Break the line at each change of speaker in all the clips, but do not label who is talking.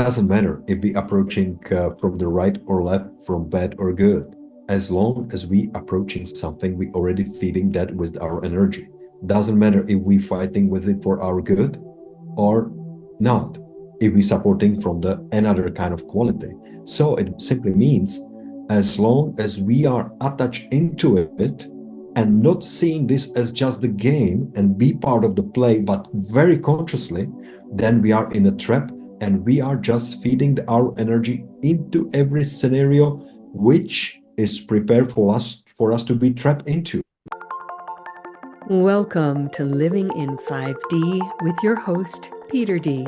Doesn't matter if we approaching from the right or left, from bad or good. As long as we approaching something, we already feeding that with our energy. Doesn't matter if we fighting with it for our good or not. If we supporting from the another kind of quality. So it simply means as long as we are attached into it and not seeing this as just the game and be part of the play, but very consciously, then we are in a trap and we are just feeding our energy into every scenario which is prepared for us to be trapped into.
Welcome to Living in 5D with your host, Peter D.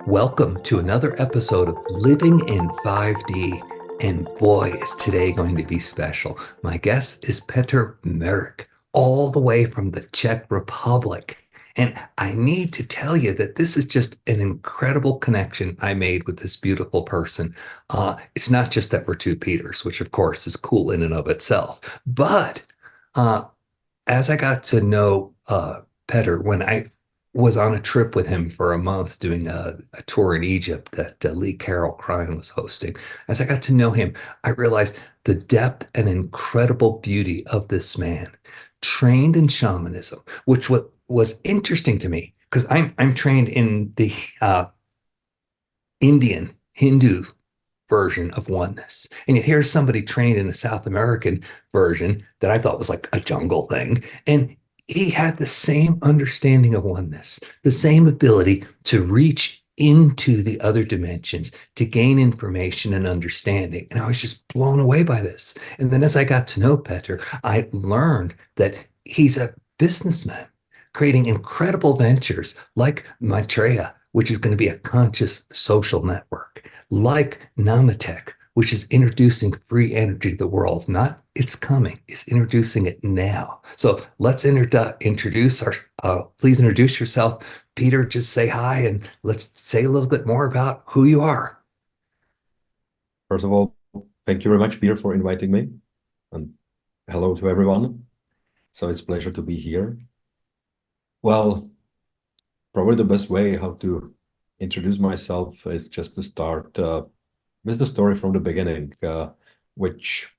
Welcome to another episode of Living in 5D. And boy, is today going to be special. My guest is Petr Merrick, all the way from the Czech Republic. And I need to tell you that this is just an incredible connection I made with this beautiful person. It's not just that we're two Peters, which of course is cool in and of itself, but uh, as I got to know Petr, when I was on a trip with him for a month doing a tour in Egypt that Lee Carroll Crine was hosting, as I got to know him, I realized the depth and incredible beauty of this man, trained in shamanism, which was interesting to me because I'm trained in the Indian Hindu version of oneness. And yet here's somebody trained in a South American version that I thought was like a jungle thing. And he had the same understanding of oneness, the same ability to reach into the other dimensions to gain information and understanding. And I was just blown away by this. And then as I got to know Petr, I learned that he's a businessman creating incredible ventures like Maitreya, which is going to be a conscious social network, like nami-tech, which is introducing free energy to the world. Not it's coming, it's introducing it now. So let's introduce our, please introduce yourself. Peter, just say hi and let's say a little bit more about who you are.
First of all, thank you very much, Peter, for inviting me. And hello to everyone. So it's a pleasure to be here. Well, probably the best way how to introduce myself is just to start with the story from the beginning, which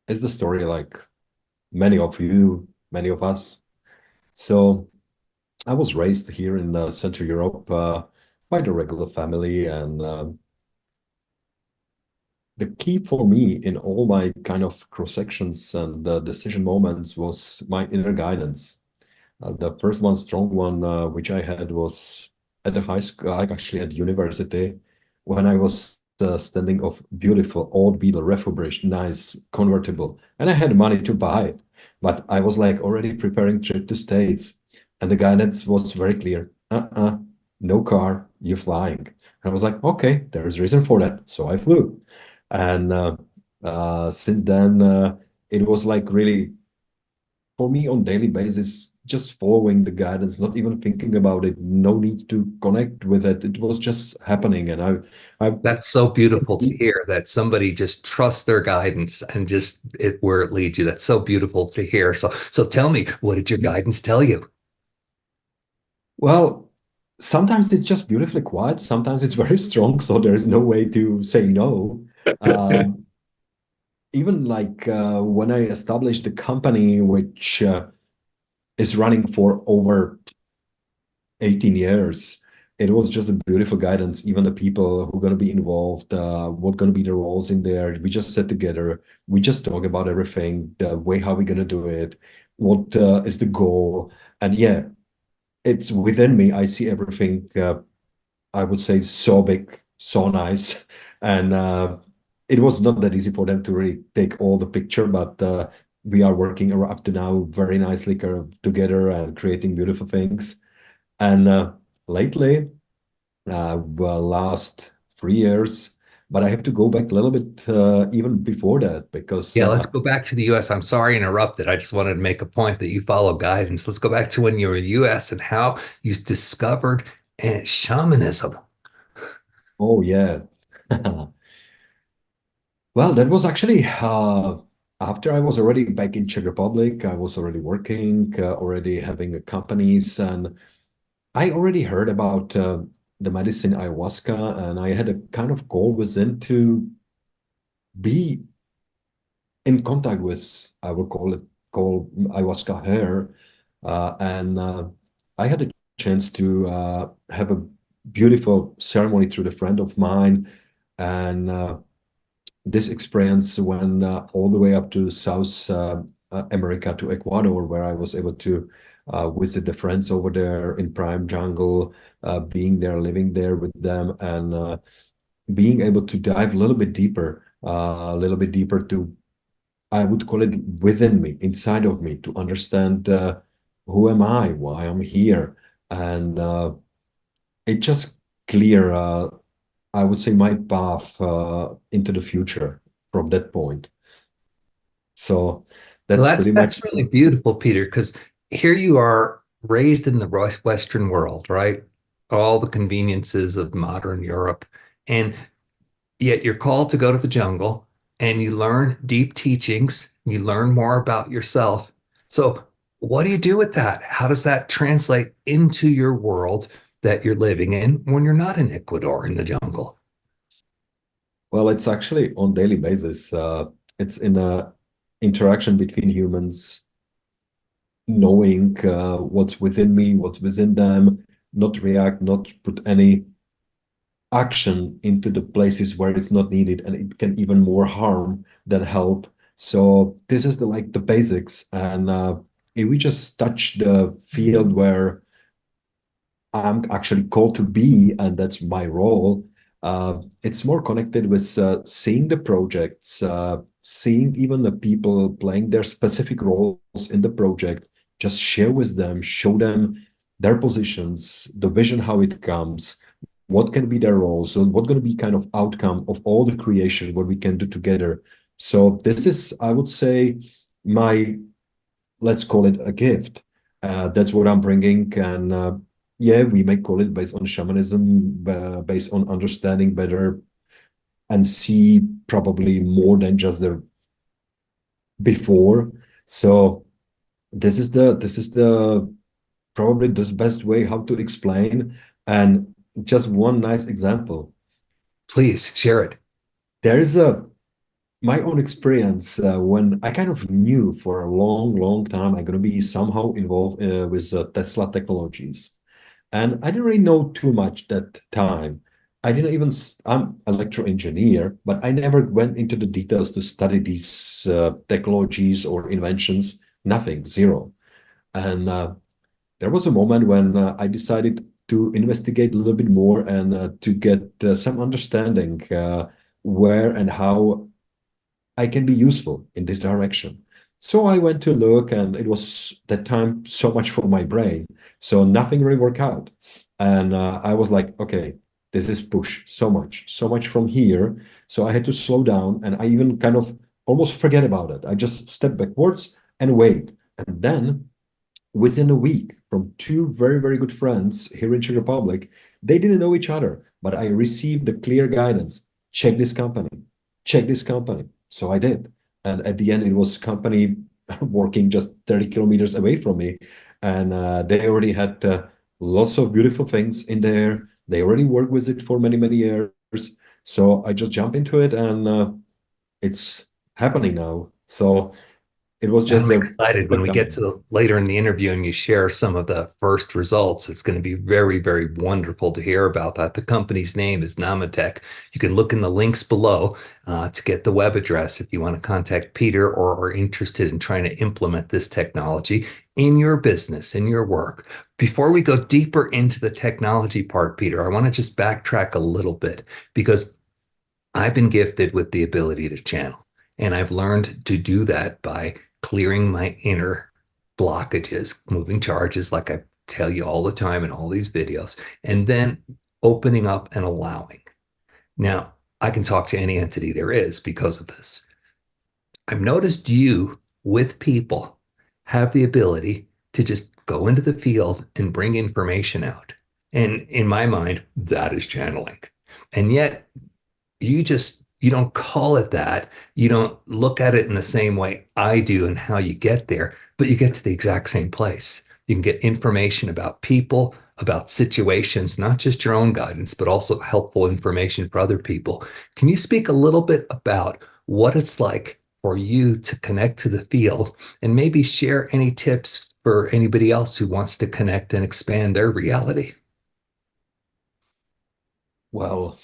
is the story like many of you, many of us. So I was raised here in Central Europe by the regular family, and the key for me in all my kind of cross sections and decision moments was my inner guidance. The first one, strong one, which I had was at the high school, actually at university, when I was standing of beautiful old Beetle refurbished, nice convertible, and I had money to buy it. But I was like already preparing trip to States, and the guidance was very clear. No car, you're flying. I was like, okay, there's reason for that. So I flew. And since then, it was like really for me on daily basis, just following the guidance, not even thinking about it, no need to connect with it. It was just happening. And I
That's so beautiful to hear that somebody just trusts their guidance and just it where it leads you. That's so beautiful to hear. So tell me, what did your guidance tell you?
well, sometimes it's just beautifully quiet. Sometimes it's very strong. So there is no way to say no. Um, Even like when I established the company, which is running for over 18 years. It was just a beautiful guidance. Even the people who are going to be involved, what going to be the roles in there. We just sat together. We just talk about everything, the way how we're going to do it, what is the goal. And yeah, it's within me. I see everything, I would say, so big, so nice. And it was not that easy for them to really take all the picture, but we are working up to now very nicely together and creating beautiful things. And lately, well, last 3 years, but I have to go back a little bit even before that because
Yeah, let's go back to the US. I'm sorry I interrupted. I just wanted to make a point that you follow guidance. Let's go back to when you were in the US and how you discovered shamanism.
oh yeah. Well, that was actually after I was already back in Czech Republic. I was already working, already having companies, and I already heard about the medicine ayahuasca, and I had a kind of goal within to be in contact with, I would call ayahuasca hair. And I had a chance to have a beautiful ceremony through the friend of mine. And this experience went all the way up to South America, to Ecuador, where I was able to visit the friends over there in Prime Jungle, being there, living there with them, and being able to dive a little bit deeper to, I would call it, within me, inside of me, to understand who am I, why I'm here, and it just clear, I would say, my path into the future from that point. So
So
that's
that's
pretty much.
that's really beautiful, Peter, because here you are raised in the Western world, right? All the conveniences of modern Europe. And yet you're called to go to the jungle and you learn deep teachings, you learn more about yourself. So, what do you do with that? How does that translate into your world that you're living in when you're not in Ecuador in the jungle?
Well, it's actually on daily basis. It's in a interaction between humans, knowing what's within me, what's within them, not react, not put any action into the places where it's not needed, and it can even more harm than help. So this is the like the basics, and if we just touch the field where I'm actually called to be, and that's my role. It's more connected with seeing the projects, seeing even the people playing their specific roles in the project, just share with them, show them their positions, the vision, how it comes, what can be their roles, and what going to be kind of outcome of all the creation, what we can do together. So this is, I would say, my, let's call it a gift. That's what I'm bringing, and yeah, we may call it based on shamanism, based on understanding better and see probably more than just the before. So this is the probably the best way how to explain. And just one nice example.
Please share it.
There is a my own experience when I kind of knew for a long, long time I'm going to be somehow involved with Tesla technologies. And I didn't really know too much that time. I didn't even, I'm electro engineer, but I never went into the details to study these technologies or inventions. Nothing, zero. And there was a moment when I decided to investigate a little bit more and to get some understanding where and how I can be useful in this direction. So I went to look, and it was that time so much for my brain. So nothing really worked out. And I was like, okay, this is push so much from here. So I had to slow down, and I even kind of almost forget about it. I just step backwards and wait. And then within a week, from two very, very good friends here in Czech Republic, they didn't know each other, but I received the clear guidance. Check this company, check this company. So I did. And at the end, it was company working just 30 kilometers away from me. And they already had lots of beautiful things in there. They already worked with it for many, many years. So I just jump into it, and it's happening now. So it was just
I'm
the
excited when
perfect
we get
timing.
to later in the interview and you share some of the first results. It's going to be very, very wonderful to hear about that. The company's name is nami-tech. You can look in the links below to get the web address if you want to contact Peter or are interested in trying to implement this technology in your business, in your work. Before we go deeper into the technology part, Peter, I want to just backtrack a little bit because I've been gifted with the ability to channel, and I've learned to do that by clearing my inner blockages, moving charges, like I tell you all the time in all these videos, and then opening up and allowing. Now, I can talk to any entity there is because of this. I've noticed you with people have the ability to just go into the field and bring information out. And in my mind, that is channeling. And yet, you don't call it that. You don't look at it in the same way I do and how you get there, but you get to the exact same place. You can get information about people, about situations, not just your own guidance, but also helpful information for other people. Can you speak a little bit about what it's like for you to connect to the field and maybe share any tips for anybody else who wants to connect and expand their reality?
Well,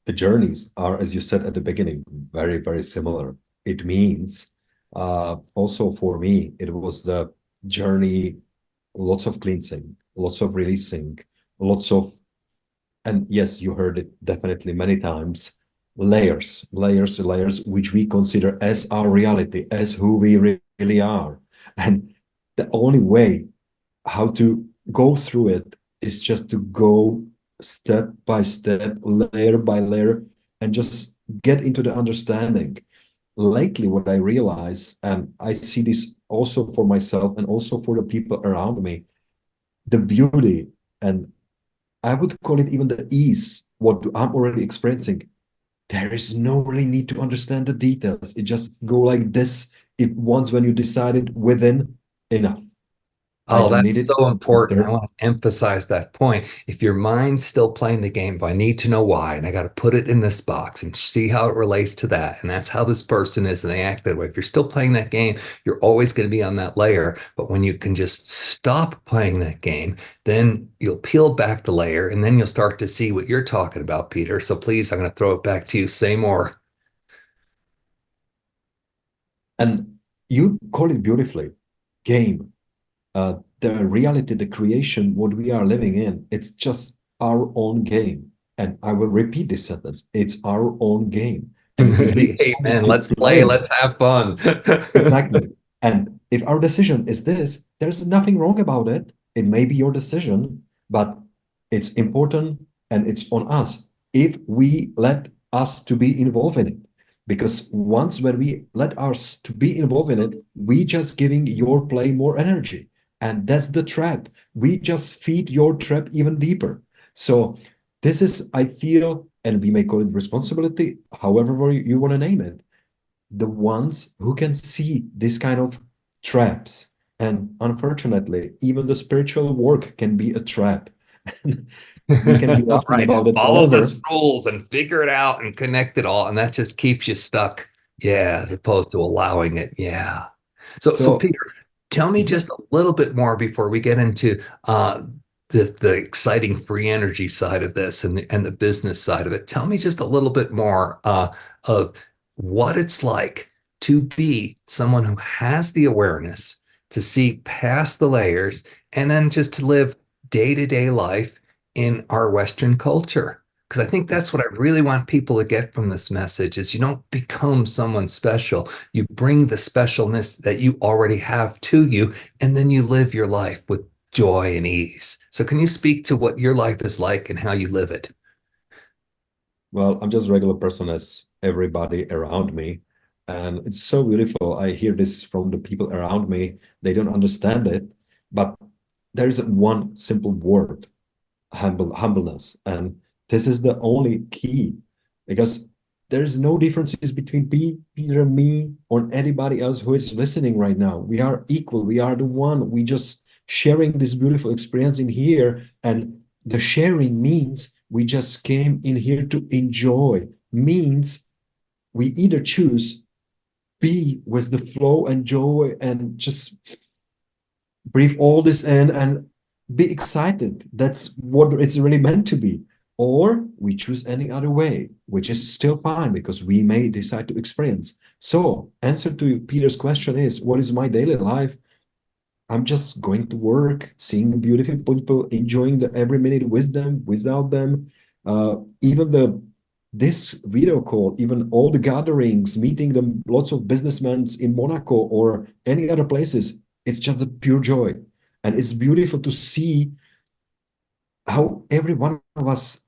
the journeys are, as you said at the beginning, very, very similar. It means also for me, it was the journey, lots of cleansing, lots of releasing, lots of, and yes, you heard it definitely many times, layers, layers, layers, which we consider as our reality, as who we really are. And the only way how to go through it is just to go step by step, layer by layer, and just get into the understanding. Lately, what I realize, and I see this also for myself and also for the people around me, the beauty, and I would call it even the ease, what I'm already experiencing. There is no really need to understand the details. It just go like this. If once when you decided within, enough. I
Oh,
don't need
that's
it
so important. I
after.
want to emphasize that point. If your mind's still playing the game, if I need to know why, and I got to put it in this box and see how it relates to that, and that's how this person is, and they act that way. If you're still playing that game, you're always going to be on that layer. But when you can just stop playing that game, then you'll peel back the layer, and then you'll start to see what you're talking about, Peter. So please, I'm going to throw it back to you. Say more.
And you call it beautifully, game. The reality, the creation, what we are living in, it's just our own game. And I will repeat this sentence. It's our own game. And if we decide
Amen.
to
Let's play.
play,
Let's have fun.
exactly. And if our decision is this, there's nothing wrong about it. It may be your decision, but it's important and it's on us if we let us to be involved in it. Because once when we let us to be involved in it, we just giving your play more energy. And that's the trap. We just feed your trap even deeper. So this is, I feel, and we may call it responsibility, however you want to name it, the ones who can see this kind of traps. And unfortunately, even the spiritual work can be a trap. We can be laughing
Right.
about it
Follow
forever.
those rules and figure it out and connect it all. And that just keeps you stuck. Yeah, as opposed to allowing it. Yeah. So
So,
Peter, tell me
mhm.
just a little bit more before we get into the exciting free energy side of this and the business side of it. Tell me just a little bit more of what it's like to be someone who has the awareness to see past the layers and then just to live day-to-day life in our Western culture. Because I think that's what I really want people to get from this message is you don't become someone special. You bring the specialness that you already have to you, and then you live your life with joy and ease. So can you speak to what your life is like and how you live it?
Well, I'm just a regular person as everybody around me. And it's so beautiful. I hear this from the people around me. They don't understand it, but there is one simple word, humbleness. And this is the only key because there's no differences between Peter and me or anybody else who is listening right now. We are equal. We are the one. We just sharing this beautiful experience in here. And the sharing means we just came in here to enjoy, means we either choose be with the flow and joy and just breathe all this in and be excited. That's what it's really meant to be. Or we choose any other way, which is still fine because we may decide to experience. So, answer to Peter's question is, what is my daily life? I'm just going to work, seeing beautiful people, enjoying the every minute with them, without them. Even the this video call, even all the gatherings, meeting them, lots of businessmen in Monaco or any other places, it's just a pure joy. And it's beautiful to see how every one of us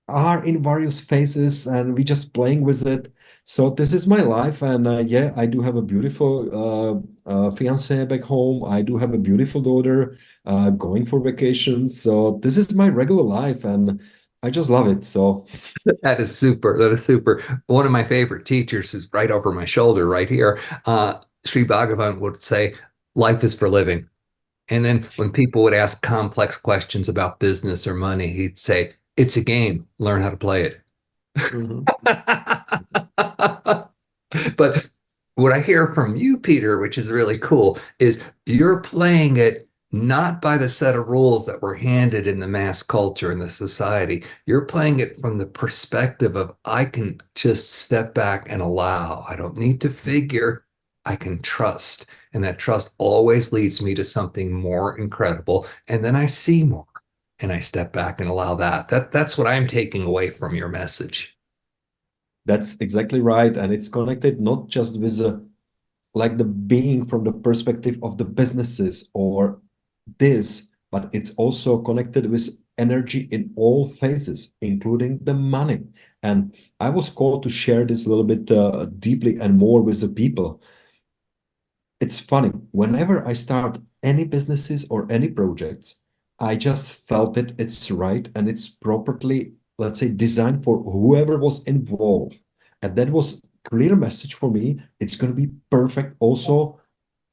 are in various phases and we just playing with it. So this is my life, and yeah, I do have a beautiful fiance back home. I do have a beautiful daughter going for vacations. So this is my regular life, and I just love it. So
That is super. That is super. One of my favorite teachers is right over my shoulder, right here. Sri Bhagavan would say, life is for living. And then when people would ask complex questions about business or money, he'd say, "It's a game. Learn how to play it."
Mhm.
But what I hear from you, Peter, which is really cool, is you're playing it not by the set of rules that were handed in the mass culture and the society. You're playing it from the perspective of I can just step back and allow. I don't need to figure. I can trust. And that trust always leads me to something more incredible. And then I see more and I step back and allow that. That's what I'm taking away from your message.
That's exactly right. And it's connected not just with like the being from the perspective of the businesses or this, but it's also connected with energy in all phases, including the money. And I was called to share this a little bit deeply and more with the people. It's funny, whenever I start any businesses or any projects, I just felt that it's right and it's properly, let's say, designed for whoever was involved. And that was clear message for me. It's going to be perfect also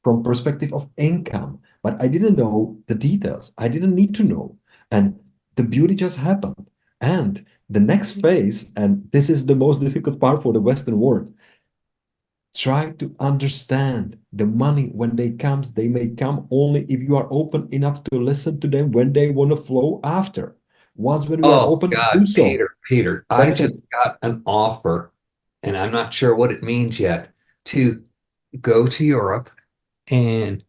from perspective of income. But I didn't know the details. I didn't need to know. And the beauty just happened. And the next phase, and this is the most difficult part for the Western world, try to understand the money when they comes. They may come only if you are open enough to listen to them when they want to flow after. Once when we are
Oh
open to do
God,
so,
Peter,
what
I
is it?
just got an offer, and I'm not sure what it means yet, to go to Europe and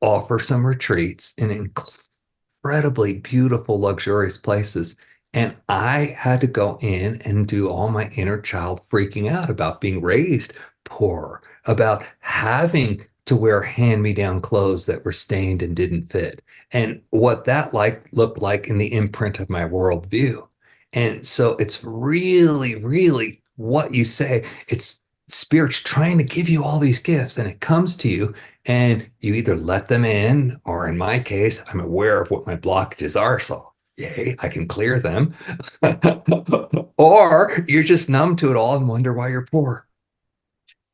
offer some retreats in incredibly beautiful, luxurious places. And I had to go in and do all my inner child freaking out about being raised poor, about having to wear hand-me-down clothes that were stained and didn't fit, and what that like looked like in the imprint of my worldview. And so it's really, really what you say. It's spirit's trying to give you all these gifts, and it comes to you and you either let them in, or in my case, I'm aware of what my blockages are. So, yay, I can clear them. Or you're just numb to it all and wonder why you're poor.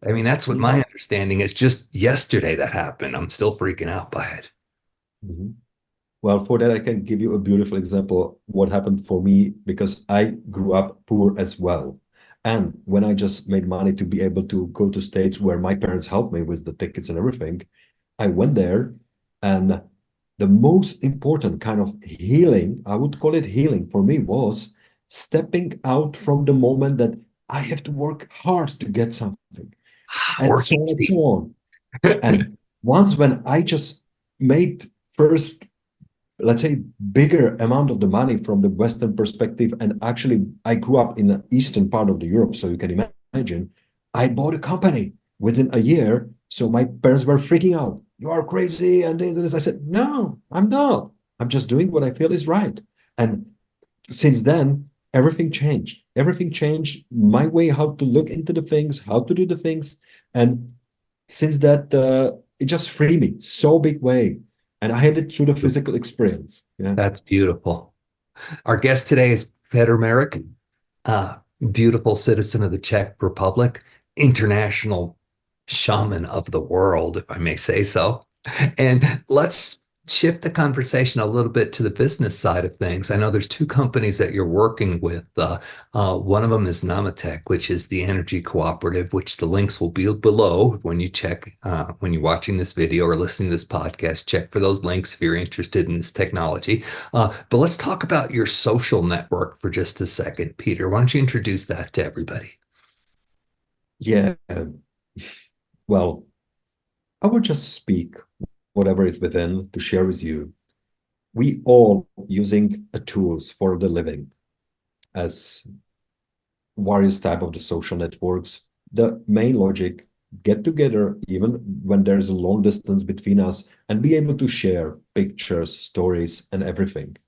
I mean, that's what my
Yeah.
understanding is. Just yesterday that happened. I'm still freaking out by it.
Mhm. Well, for that, I can give you a beautiful example what happened for me because I grew up poor as well. And when I just made money to be able to go to states where my parents helped me with the tickets and everything, I went there, and the most important kind of healing, I would call it healing for me, was stepping out from the moment that I have to work hard to get something, and
Work
so on and so
easy.
on. And once when I just made first, let's say, bigger amount of the money from the Western perspective, and actually I grew up in the eastern part of the Europe, so you can imagine, I bought a company within a year. So my parents were freaking out. You are crazy and this and this. I said, no, I'm not. I'm just doing what I feel is right. And since then, everything changed. Everything changed. My way how to look into the things, how to do the things, and since that, it just freed me so big way, and I had it through the physical experience. Yeah.
That's beautiful. Our guest today is Petr Merrick, uh, beautiful citizen of the Czech Republic, international shaman of the world, if I may say so. And let's shift the conversation a little bit to the business side of things. I know there's two companies that you're working with. One of them is nami-tech, which is the energy cooperative, which the links will be below when you check, when you're watching this video or listening to this podcast. Check for those links if you're interested in this technology. But let's talk about your social network for just a second, Peter. Why don't you introduce that to everybody?
Yeah. Well, I will just speak whatever is within to share with you. We all using a tools for the living as various type of the social networks. The main logic, get together even when there's a long distance between us and be able to share pictures, stories, and everything.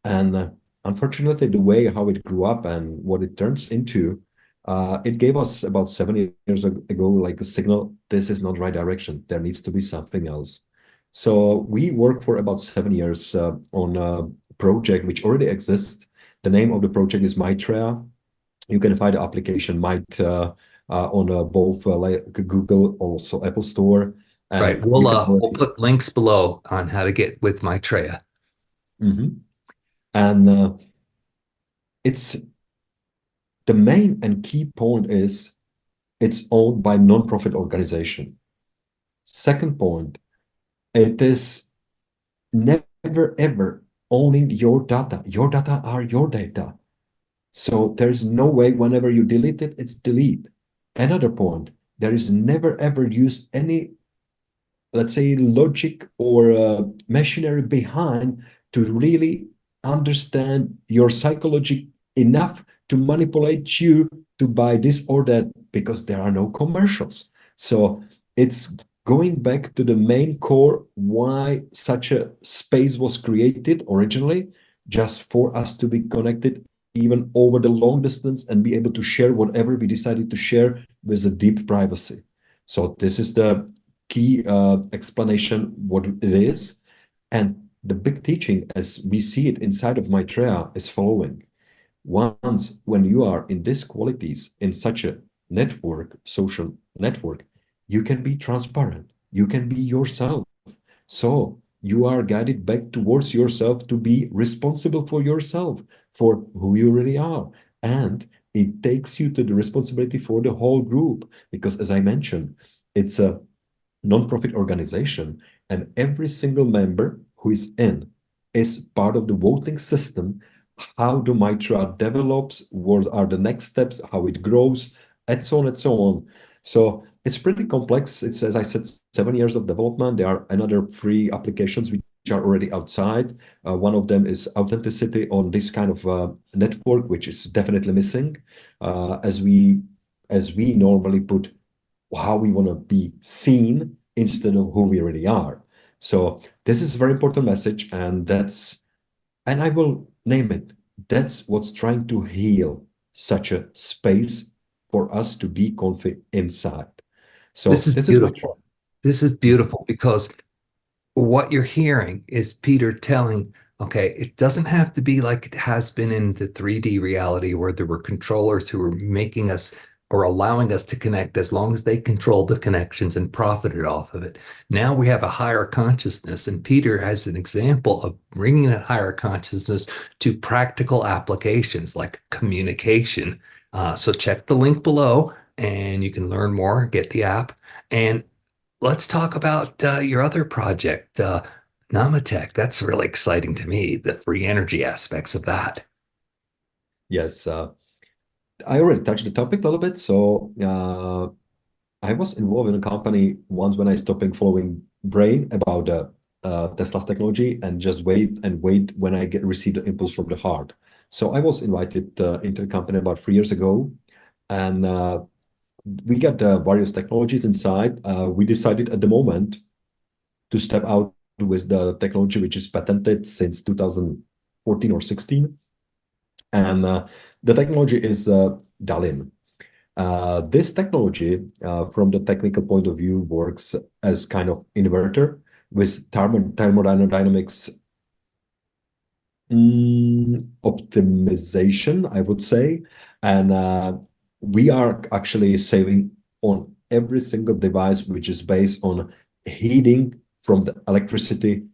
And unfortunately, the way how it grew up and what it turns into, it gave us about 7 years ago, like a signal, this is not right direction. There needs to be something else. So we worked for about 7 years on a project which already exists. The name of the project is Maitreya. You can find the application Might on both like Google, also Apple Store.
Right.
and you can
We'll
already.
put links below on how to get with Maitreya.
Mhm. And it's the main and key point is it's owned by non-profit organization. Second point, it is never ever owning your data. Your data are your data. So there's no way whenever you delete it, it's delete. Another point, there is never ever used any, let's say, logic or machinery behind to really understand your psychology enough to manipulate you to buy this or that because there are no commercials. So it's going back to the main core why such a space was created originally, just for us to be connected even over the long distance and be able to share whatever we decided to share with a deep privacy. So this is the key explanation what it is. And the big teaching as we see it inside of Maitreya is following. Once when you are in these qualities in such a network, social network, you can be transparent. You can be yourself. So you are guided back towards yourself to be responsible for yourself, for who you really are. And it takes you to the responsibility for the whole group. Because as I mentioned, it's a non-profit organization, and every single member who is in is part of the voting system. How do Mitra develops? What are the next steps? How it grows, and so on and so on. So it's pretty complex. It's, as I said, 7 years of development. There are another three applications which are already outside. One of them is authenticity on this kind of network, which is definitely missing, as we normally put how we want to be seen instead of who we really are. So this is a very important message, and I will name it. That's what's trying to heal such a space for us to be comfy inside.
This
So
is
this is my
beautiful. This is beautiful because what you're hearing is Peter telling, okay, it doesn't have to be like it has been in the 3D reality where there were controllers who were making us or allowing us to connect as long as they controlled the connections and profited off of it. Now we have a higher consciousness, and Peter has an example of bringing that higher consciousness to practical applications like communication. So check the link below and you can learn more, get the app. And let's talk about your other project, nami-tech. That's really exciting to me, the free energy aspects of that.
Yes. I already touched the topic a little bit. So I was involved in a company once when I stopped following brain about Tesla's technology and just wait and wait when I get receive the impulse from the heart. So I was invited into the company about 3 years ago, and we got various technologies inside. We decided at the moment to step out with the technology which is patented since 2014 or 16, and the technology is Dalin. This technology, from the technical point of view, works as kind of inverter with thermodynamics optimization, I would say. And we are actually saving on every single device which is based on heating from the electricity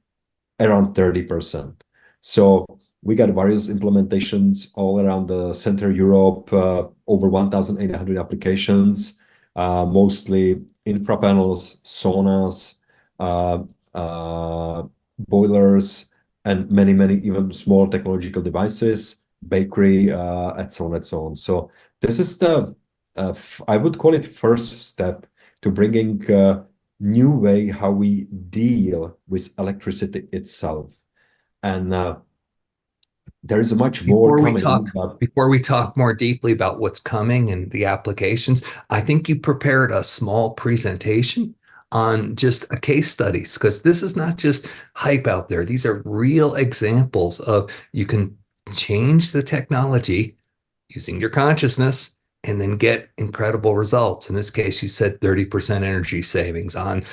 around 30%. So we got various implementations all around the Central Europe, over 1,800 applications, mostly infra panels, saunas, uh, uh, boilers, and many, many even small technological devices, bakery, and so on and so on. So this is I would call it first step to bringing new way how we deal with electricity itself. And there is much more
Before we
coming,
talk,
but
before we talk more deeply about what's coming and the applications, I think you prepared a small presentation on just a case studies because this is not just hype out there. These are real examples of you can change the technology using your consciousness and then get incredible results. In this case, you said 30% energy savings on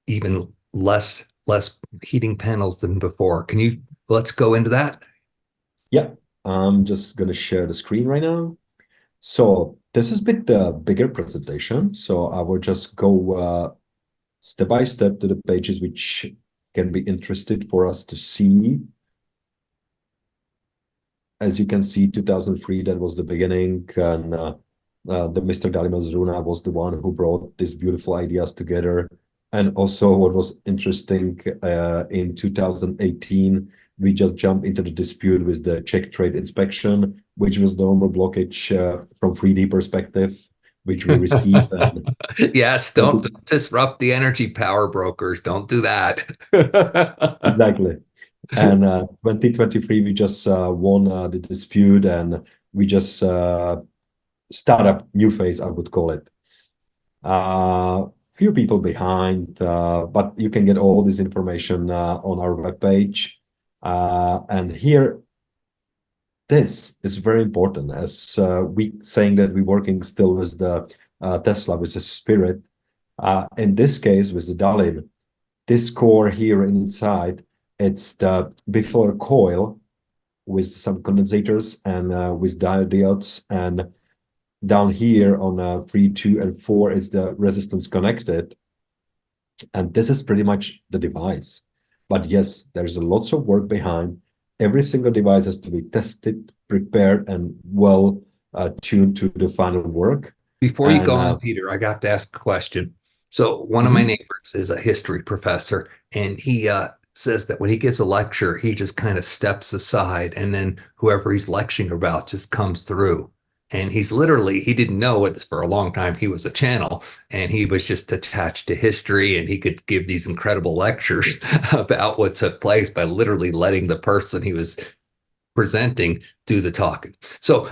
even less heating panels than before. Can you let's go into that?
yeah, I'm just gonna share the screen right now. So this is a bit the bigger presentation. So I will just go step by step to the pages which can be interested for us to see. As you can see, 2003, that was the beginning, and the Mr. Dalimos Runa was the one who brought these beautiful ideas together. And also what was interesting, in 2018, we just jumped into the dispute with the Czech trade inspection, which was the normal blockage from 3D perspective, which we received. And
Yes, don't disrupt the energy power brokers. Don't do that.
exactly. And 2023, we just won the dispute, and we just start up new phase, I would call it. Few people behind, but you can get all this information on our webpage. And here, this is very important, as we saying that we're working still with the Tesla, with the Spirit. In this case, with the Dalin, this core here inside, it's the before coil with some condensators and with diodes, and down here on 3, 2, and 4 is the resistance connected. And this is pretty much the device. But yes, there's lots of work behind. Every single device has to be tested, prepared, and well tuned to the final work.
Before you
And
go on, Peter, I got to ask a question. So one of my
mhm.
neighbors is a history professor, and he says that when he gives a lecture, he just kind of steps aside, and then whoever he's lecturing about just comes through. And he's literally, he didn't know it for a long time. He was a channel, and he was just attached to history, and he could give these incredible lectures about what took place by literally letting the person he was presenting do the talking. So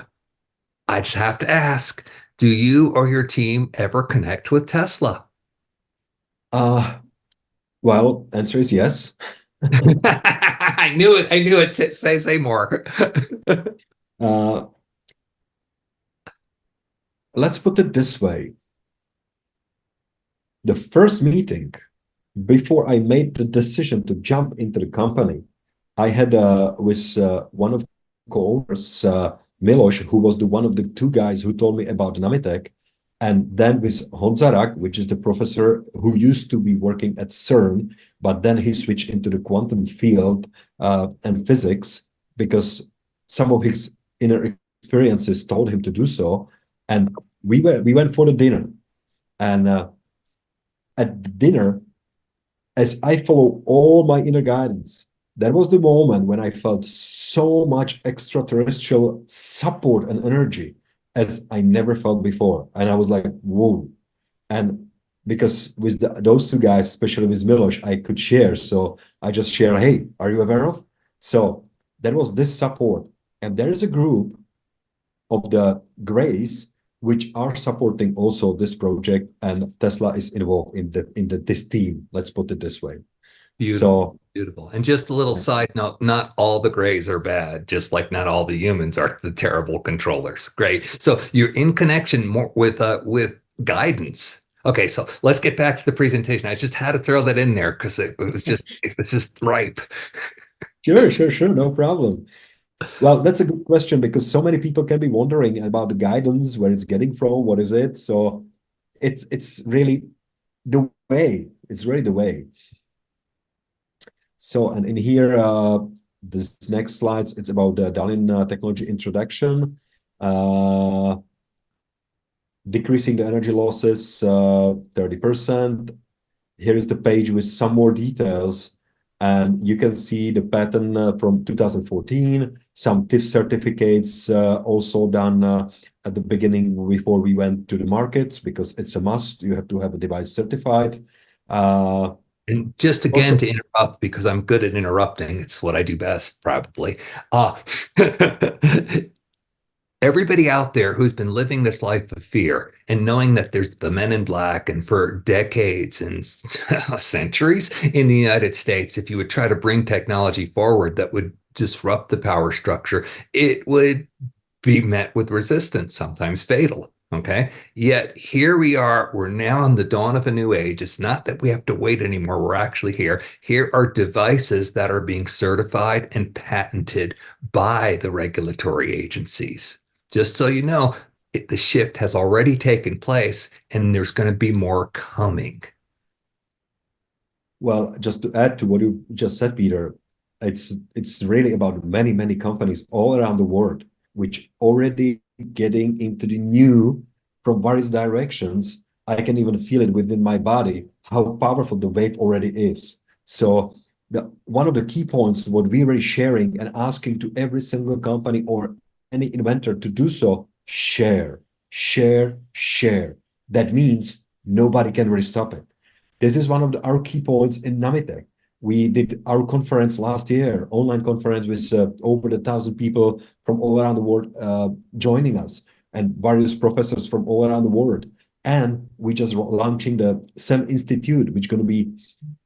I just have to ask, do you or your team ever connect with Tesla?
uh, well, answer is yes.
I knew it. I knew it. Say more.
Uh, let's put it this way. The first meeting before I made the decision to jump into the company, I had with one of the co-owners, Milos, who was the one of the two guys who told me about nami-tech, and then with Honzarak, which is the professor who used to be working at CERN, but then he switched into the quantum field and physics because some of his inner experiences told him to do so. And we went for the dinner, and at dinner, as I follow all my inner guidance, that was the moment when I felt so much extraterrestrial support and energy as I never felt before. And I was like, whoa. And because with those two guys, especially with Milos, I could share. So I just share, hey, are you aware of? So there was this support. And there is a group of the Grays which are supporting also this project, and Tesla is involved in this team. Let's put it this way.
Beautiful,
So
beautiful. And just a little side note, not all the grays are bad, just like not all the humans are the terrible controllers. Great. So you're in connection more with guidance. Okay, so let's get back to the presentation. I just had to throw that in there because it was just ripe.
sure, no problem. Well, that's a good question because so many people can be wondering about the guidance, where it's getting from, what is it. So it's really the way. It's really the way. So, and in here, this next slides, it's about the Dalin technology introduction, uh, decreasing the energy losses 30%. Here is the page with some more details, and you can see the pattern from 2014, some TIF certificates also done at the beginning before we went to the markets, because it's a must. You have to have a device certified.
And just again
Also,
to interrupt, because I'm good at interrupting, it's what I do best, probably. Everybody out there who's been living this life of fear and knowing that there's the men in black, and for decades and centuries in the United States, if you would try to bring technology forward that would disrupt the power structure, it would be met with resistance, sometimes fatal. Okay. Yet here we are. We're now on the dawn of a new age. It's not that we have to wait anymore. We're actually here. Here are devices that are being certified and patented by the regulatory agencies. Just so you know, the shift has already taken place and there's going to be more coming.
Well, just to add to what you just said, Peter, it's really about many, many companies all around the world, which already getting into the new from various directions. I can even feel it within my body, how powerful the wave already is. So the one of the key points, what we're really sharing and asking to every single company or any inventor to do so, share, share, share. That means nobody can really stop it. This is one of our key points in nami-tech. We did our conference last year, online conference with over 1,000 people from all around the world joining us, and various professors from all around the world. And we just launching the SEM Institute, which is going to be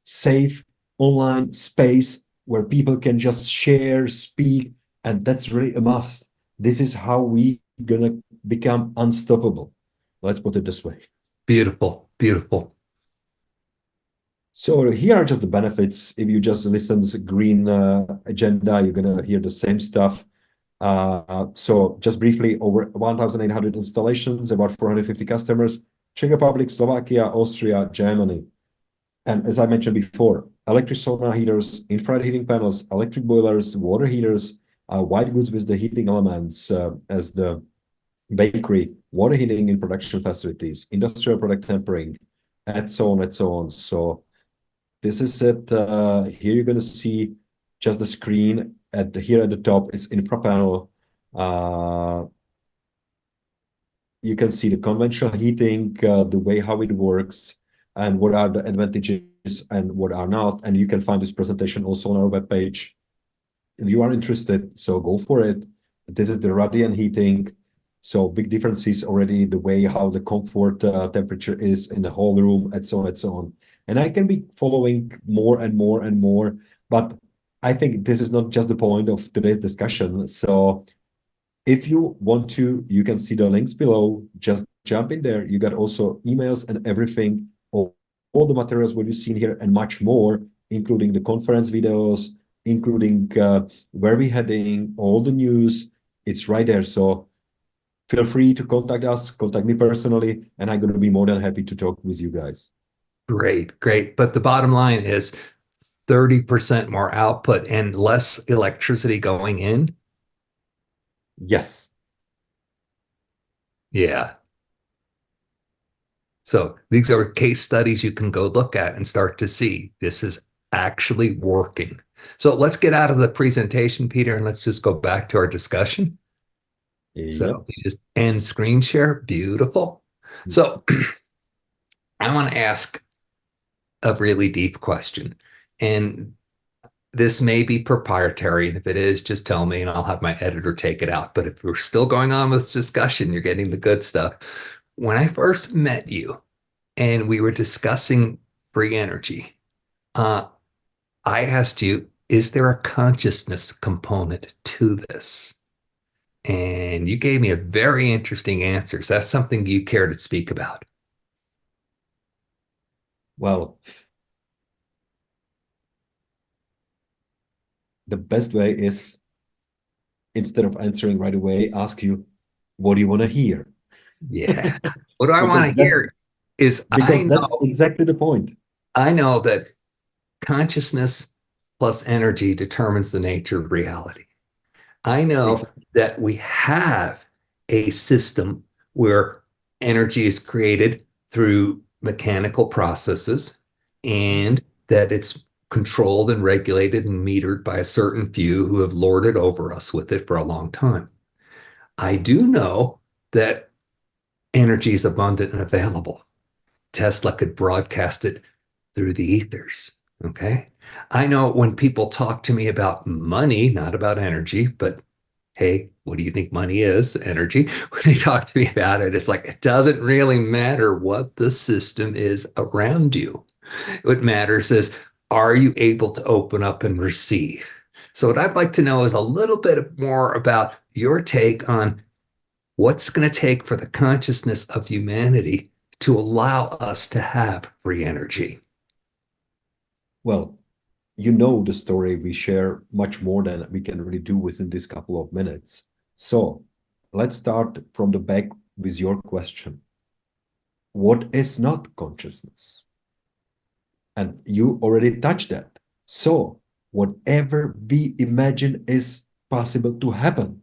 safe online space where people can just share, speak, and that's really a must. This is how we gonna become unstoppable. Let's put it this way.
Beautiful, beautiful.
So here are just the benefits. If you just listen to the green agenda, you're gonna hear the same stuff. So just briefly, over 1,800 installations, about 450 customers, Czech Republic, Slovakia, Austria, Germany. And as I mentioned before, electric sauna heaters, infrared heating panels, electric boilers, water heaters, white goods with the heating elements as the bakery, water heating in production facilities, industrial product tempering, and so on and so on. So this is it. Here you're going to see just the screen here at the top. It's infra panel. You can see the conventional heating, the way how it works, and what are the advantages and what are not. And you can find this presentation also on our webpage. If you are interested, so go for it. This is the radiant heating. So big differences already the way how the comfort temperature is in the whole room and so on and so on. And I can be following more and more and more, but I think this is not just the point of today's discussion. So if you want to, you can see the links below. Just jump in there. You got also emails and everything, all the materials what you've seen here and much more, including the conference videos, including where we're heading, all the news. It's right there. So feel free to contact us, contact me personally, and I'm going to be more than happy to talk with you guys.
Great, great. But the bottom line is 30% more output and less electricity going in.
Yes.
Yeah. So these are case studies you can go look at and start to see this is actually working. So let's get out of the presentation, Peter, and let's just go back to our discussion. So
Yep.
you just end screen share. Beautiful. So I want to ask a really deep question. And this may be proprietary. And if it is, just tell me and I'll have my editor take it out. But if we're still going on with this discussion, you're getting the good stuff. When I first met you and we were discussing free energy, I asked you, is there a consciousness component to this? And you gave me a very interesting answer. So that's something you care to speak about.
Well, the best way is instead of answering right away, ask you, what do you want to hear?
Yeah. What I want
Because
to
that's
hear is
because that's exactly the point.
I know that consciousness plus energy determines the nature of reality. I know
Exactly.
that we have a system where energy is created through mechanical processes and that it's controlled and regulated and metered by a certain few who have lorded over us with it for a long time. I do know that energy is abundant and available. Tesla could broadcast it through the ethers. Okay. I know when people talk to me about money, not about energy, but hey, what do you think money is? Energy. When they talk to me about it, it's like it doesn't really matter what the system is around you. What matters is, are you able to open up and receive? So, what I'd like to know is a little bit more about your take on what's going to take for the consciousness of humanity to allow us to have free energy.
Well, you know the story. We share much more than we can really do within this couple of minutes. So let's start from the back with your question. What is not consciousness? And you already touched that. So whatever we imagine is possible to happen.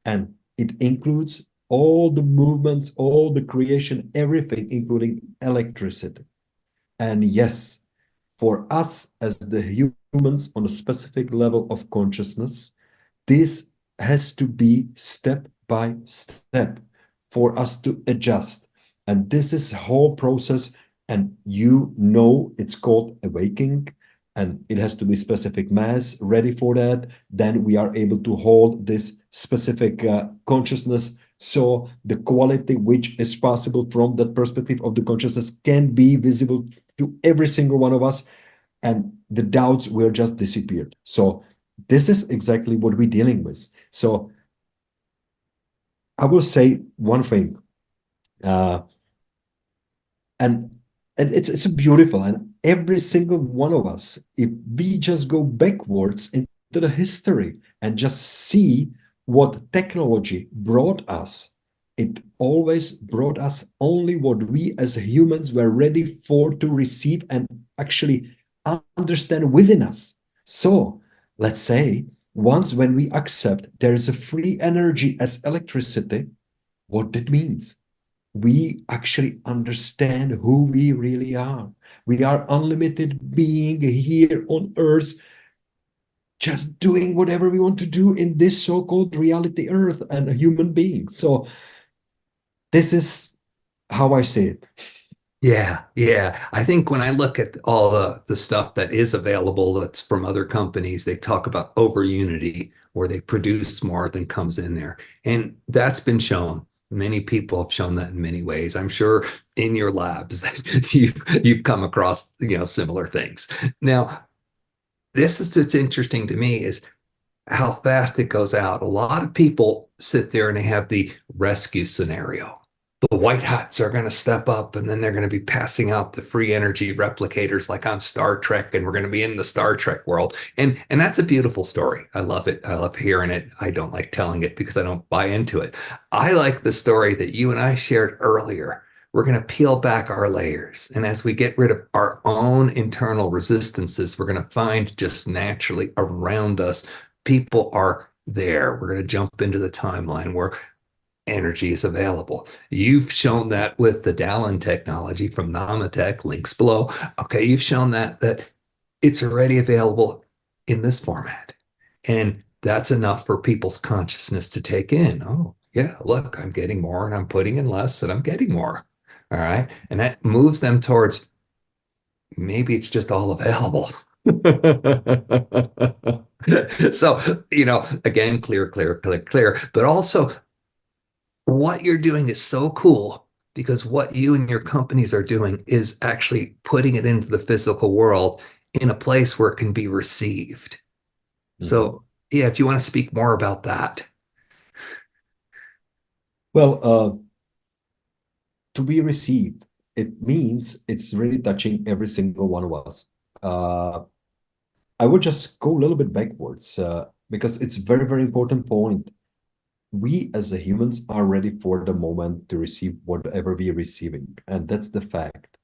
And it includes all the movements, all the creation, everything, including electricity. And yes, for us as the humans on a specific level of consciousness, this has to be step by step for us to adjust. And this is a whole process, and it's called awakening, and it has to be specific mass ready for that. Then we are able to hold this specific consciousness. So the quality which is possible from that perspective of the consciousness can be visible to every single one of us, and the doubts will just disappear. So this is exactly what we're dealing with. So I will say one thing, uh, and it's beautiful, and every single one of us, if we just go backwards into the history and just see what technology brought us, it always brought us only what we as humans were ready for to receive and actually understand within us. So let's say once when we accept there is a free energy as electricity, what that means, we actually understand who we really are. We are unlimited being here on earth, just doing whatever we want to do in this so-called reality earth and a human being. So this is how I see it.
Yeah, yeah. I think when I look at all the stuff that is available that's from other companies, they talk about over unity, where they produce more than comes in there. And that's been shown. Many people have shown that in many ways. I'm sure in your labs that you've come across, similar things. Now, this is what's interesting to me is how fast it goes out. A lot of people sit there and they have the rescue scenario. The white hats are going to step up and then they're going to be passing out the free energy replicators like on Star Trek, and we're going to be in the Star Trek world. And that's a beautiful story. I love it. I love hearing it. I don't like telling it because I don't buy into it. I like the story that you and I shared earlier. We're going to peel back our layers. And as we get rid of our own internal resistances, we're going to find just naturally around us, people are there. We're going to jump into the timeline where energy is available. You've shown that with the Dallin technology from nami-tech, links below. Okay, you've shown that it's already available in this format. And that's enough for people's consciousness to take in. Oh, yeah, look, I'm getting more and I'm putting in less and I'm getting more. All right. And that moves them towards maybe it's just all available. So, again, clear, clear, clear, clear. But also, what you're doing is so cool because what you and your companies are doing is actually putting it into the physical world in a place where it can be received.
Mhm.
So, yeah, if you want to speak more about that.
Well, to be received, it means it's really touching every single one of us. Uh, I would just go a little bit backwards because it's a very, very important point. We as the humans are ready for the moment to receive whatever we are receiving, and that's the fact.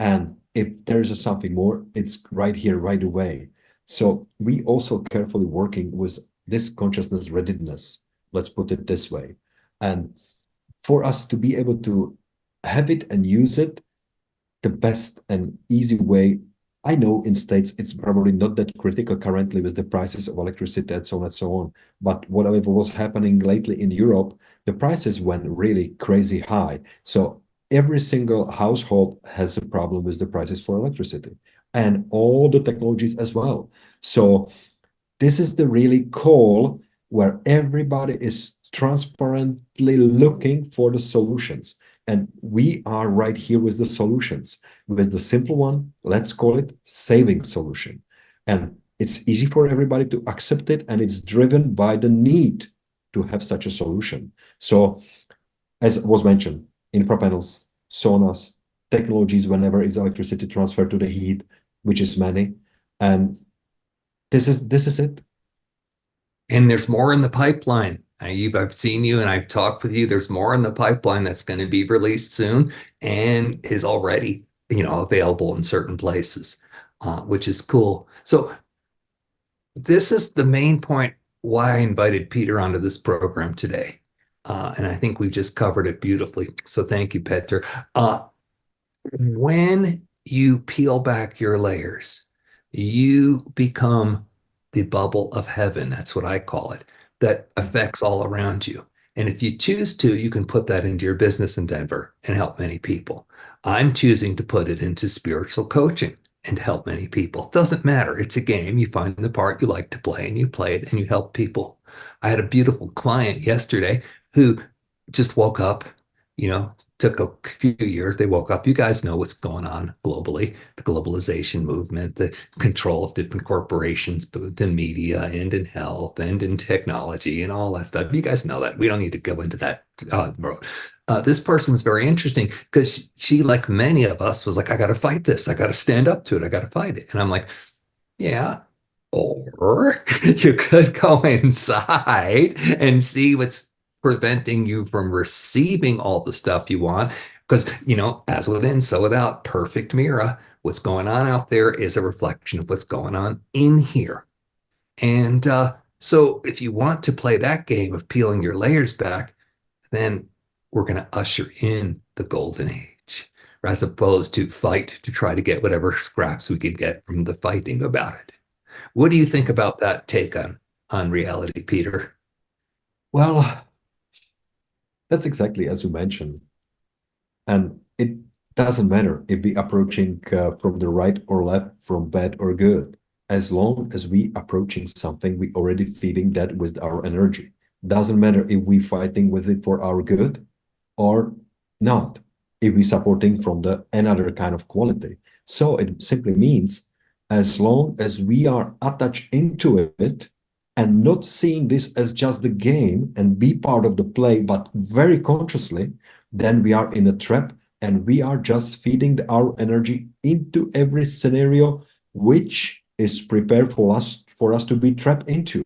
And if there's something more, it's right here, right away. So we also carefully working with this consciousness readiness, let's put it this way. And for us to be able to have it and use it the best and easy way. I know in States it's probably not that critical currently with the prices of electricity and so on and so on. But whatever was happening lately in Europe, the prices went really crazy high. So every single household has a problem with the prices for electricity and all the technologies as well. So this is the really call where everybody is transparently looking for the solutions. And we are right here with the solutions. With the simple one, let's call it saving solution. And it's easy for everybody to accept it, and it's driven by the need to have such a solution. So, as was mentioned, infra panels, saunas, technologies whenever is electricity transferred to the heat, which is many. And this is it.
And there's more in the pipeline. I've seen you and I've talked with you. There's more in the pipeline that's going to be released soon and is already available in certain places, which is cool. So this is the main point why I invited Peter onto this program today. And I think we just covered it beautifully. So thank you, Peter. When you peel back your layers, you become the bubble of heaven. That's what I call it, that affects all around you. And if you choose to, you can put that into your business endeavor and help many people. I'm choosing to put it into spiritual coaching and help many people. It doesn't matter. It's a game. You find the part you like to play and you play it and you help people. I had a beautiful client yesterday who just woke up, you know, took a few years. They woke up. You guys know what's going on globally, the globalization movement, the control of different corporations, both in media and in health and in technology and all that stuff. You guys know that. We don't need to go into that road. This person was very interesting because she, like many of us, was like, I got to fight this. I got to stand up to it. I got to fight it. And I'm like, yeah. Or you could go inside and see what's preventing you from receiving all the stuff you want. Because, as within, so without, perfect mirror. What's going on out there is a reflection of what's going on in here. And so if you want to play that game of peeling your layers back, then we're going to usher in the golden age, as opposed to fight to try to get whatever scraps we could get from the fighting about it. What do you think about that take on reality, Peter?
Well, that's exactly as you mentioned. And it doesn't matter if we approaching from the right or left, from bad or good. As long as we approaching something, we already feeding that with our energy. Doesn't matter if we fighting with it for our good or not, if we supporting from the another kind of quality. So it simply means as long as we are attached into it and not seeing this as just the game and be part of the play, but very consciously, then we are in a trap and we are just feeding our energy into every scenario which is prepared for us to be trapped into.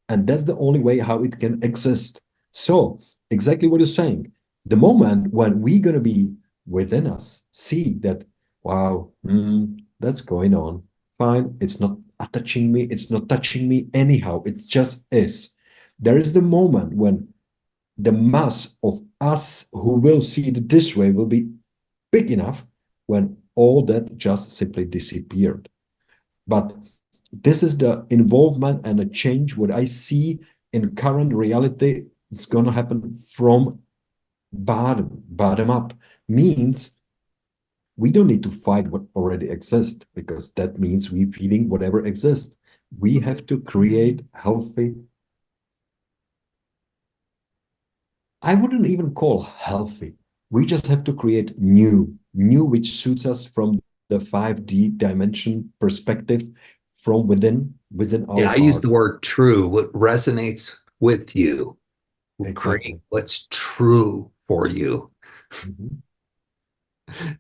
And that's the only way how it can exist. So exactly what you're saying. The moment when we're gonna be within us, see that, wow, that's going on. Fine, it's not touching me, it's not touching me anyhow, it just is. There is the moment when the mass of us who will see it this way will be big enough when all that just simply disappeared. But this is the involvement and a change what I see in current reality. It's going to happen from bottom up. Means we don't need to fight what already exists because that means we feeding whatever exists. We have to create healthy. I wouldn't even call healthy. We just have to create new which suits us from the 5D dimension perspective from within
Yeah,
our
I use
heart.
the word true. What resonates with you, create
Exactly.
what's true for you.
Mhm.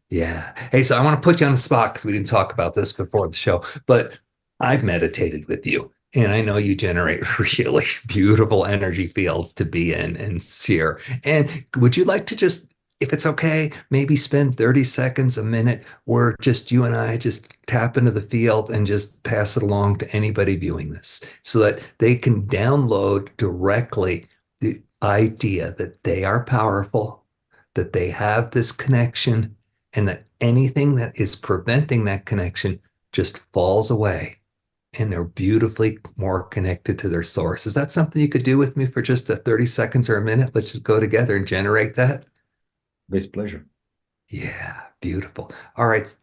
Yeah. Hey, so I want to put you on the spot because we didn't talk about this before the show, but I've meditated with you. And I know you generate really beautiful energy fields to be in and share. And would you like to just, if it's okay, maybe spend 30 seconds, a minute, where just you and I just tap into the field and just pass it along to anybody viewing this so that they can download directly the idea that they are powerful, that they have this connection, and that anything that is preventing that connection just falls away and they're beautifully more connected to their source. Is that something you could do with me for just a 30 seconds or a minute? Let's just go together and generate that.
With pleasure.
Yeah, beautiful. All right,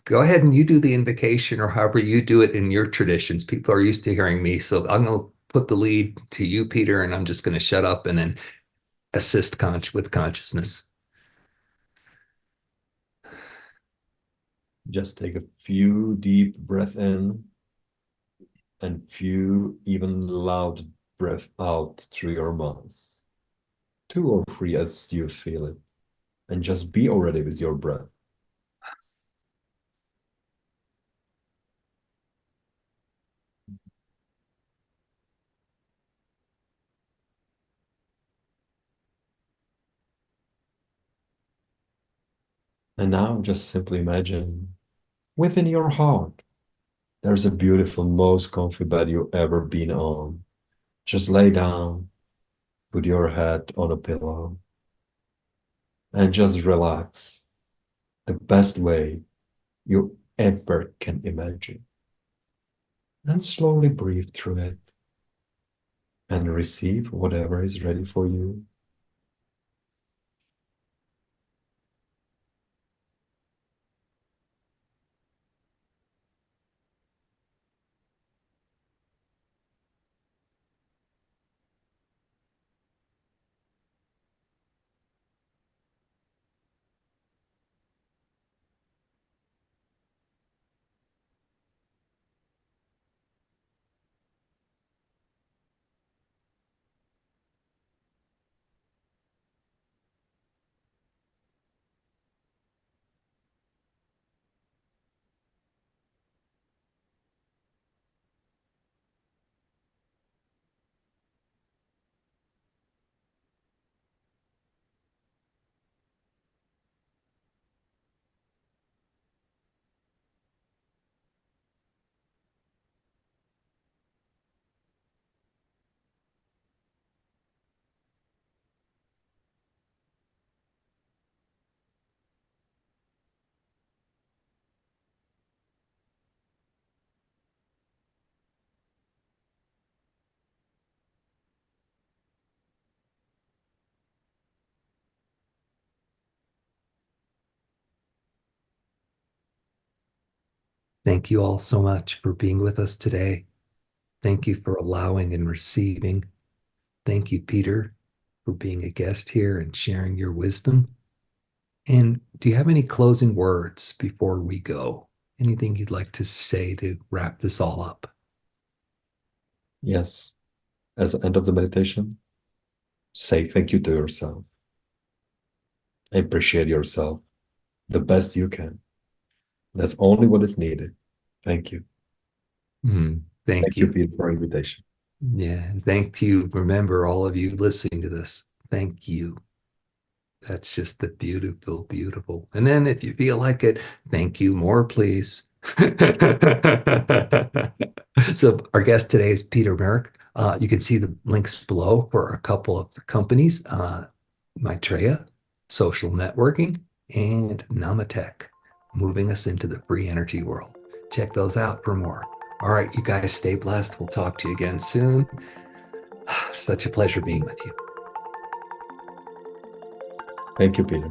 go ahead and you do the invocation or however you do it in your traditions. People are used to hearing me. So I'm going to put the lead to you, Peter, and I'm just going to shut up and then assist with consciousness.
Just take a few deep breath in and few even loud breath out through your mouth. Two or three as you feel it. And just be already with your breath. And now just simply imagine within your heart, there's a beautiful, most comfy bed you've ever been on. Just lay down, put your head on a pillow, and just relax the best way you ever can imagine. And slowly breathe through it and receive whatever is ready for you.
Thank you all so much for being with us today. Thank you for allowing and receiving. Thank you, Peter, for being a guest here and sharing your wisdom. And do you have any closing words before we go? Anything you'd like to say to wrap this all up?
Yes, as the end of the meditation, say thank you to yourself. Appreciate yourself the best you can. That's only what is needed. Thank you.
Thank
Thank you,
you.
Peter, for invitation.
Yeah. And thank you. Remember, all of you listening to this, thank you. That's just the beautiful, beautiful. And then if you feel like it, thank you more, please. So our guest today is Peter Merrick. You can see the links below for a couple of the companies, Maitreya, Social Networking, and nami-tech, moving us into the free energy world. Check those out for more. All right, you guys stay blessed. We'll talk to you again soon. Such a pleasure being with you.
Thank you, Peter.